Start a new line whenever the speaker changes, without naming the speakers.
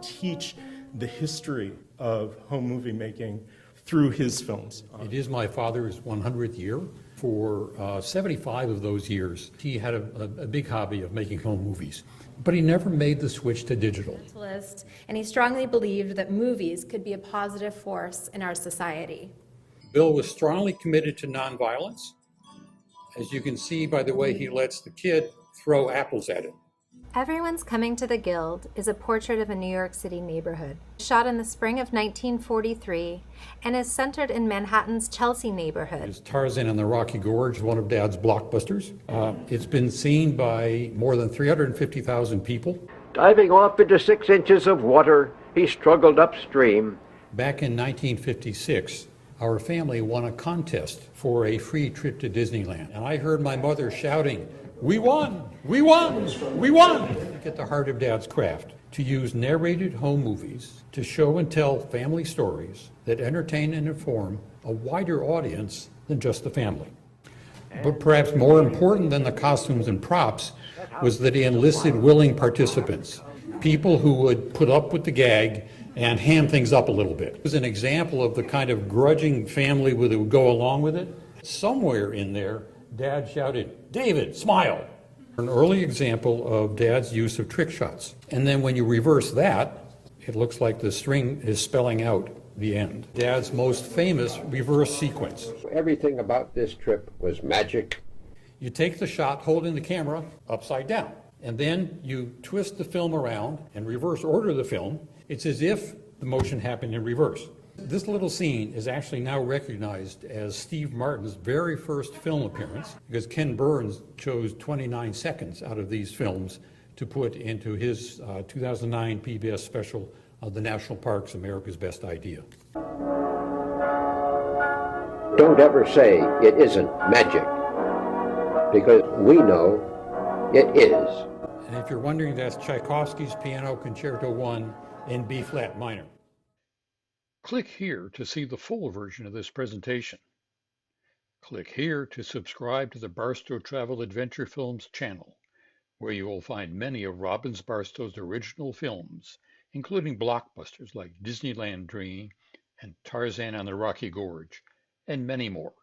teach the history of home movie making through his films.
It is my father's 100th year. For 75 of those years, he had a big hobby of making home movies, but he never made the switch to digital.
And he strongly believed that movies could be a positive force in our society.
Bill was strongly committed to nonviolence, as you can see by the way he lets the kid throw apples at him.
Everyone's Coming to the Guild is a portrait of a New York City neighborhood, shot in the spring of 1943 and is centered in Manhattan's Chelsea neighborhood.
It's Tarzan and the Rocky Gorge, one of Dad's blockbusters. It's been seen by more than 350,000 people.
Diving off into 6 inches of water, he struggled upstream.
Back in 1956, our family won a contest for a free trip to Disneyland, and I heard my mother shouting, "We won! We won! We won!" At the heart of Dad's craft, to use narrated home movies to show and tell family stories that entertain and inform a wider audience than just the family. But perhaps more important than the costumes and props was that he enlisted willing participants, people who would put up with the gag and ham things up a little bit. It was an example of the kind of grudging family that would go along with it. Somewhere in there, Dad shouted, "David, smile!" An early example of Dad's use of trick shots. And then when you reverse that, it looks like the string is spelling out the end. Dad's most famous reverse sequence.
Everything about this trip was magic.
You take the shot holding the camera upside down, and then you twist the film around and reverse order the film. It's as if the motion happened in reverse. This little scene is actually now recognized as Steve Martin's very first film appearance, because Ken Burns chose 29 seconds out of these films to put into his 2009 PBS special, The National Parks, America's Best Idea.
Don't ever say it isn't magic, because we know it is.
And if you're wondering, that's Tchaikovsky's Piano Concerto 1 in B-flat minor. Click here to see the full version of this presentation. Click here to subscribe to the Barstow Travel Adventure Films channel, where you will find many of Robbins Barstow's original films, including blockbusters like Disneyland Dream and Tarzan on the Rocky Gorge, and many more.